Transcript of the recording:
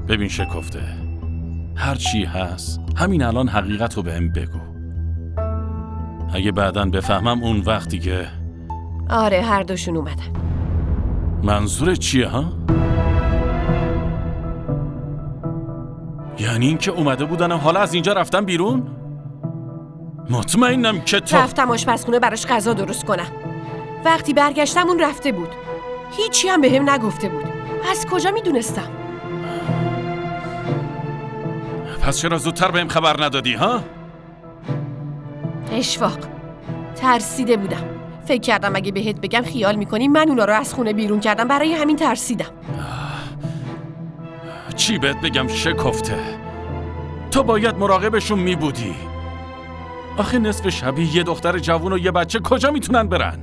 ببین شکفته، هر چی هست همین الان حقیقت رو بهم بگو. اگه بعداً بفهمم اون وقتی که آره هر دوشون اومدن. منظور چیه ها؟ یعنی این که اومده بودن و حالا از اینجا رفتن بیرون؟ مطمئنم که تو رفتم آشپزخونه براش غذا درست کنم. وقتی برگشتم اون رفته بود. هیچی هم بهم نگفته بود. از کجا میدونستم؟ پس چرا زودتر بهم خبر ندادی ها؟ اشفاق، ترسیده بودم. فکر کردم اگه بهت بگم خیال میکنی من اونا رو از خونه بیرون کردم، برای همین ترسیدم. چی بهت بگم شکفته؟ تو باید مراقبشون میبودی. آخه نصف شبیه یه دختر جوون و یه بچه کجا میتونن برن؟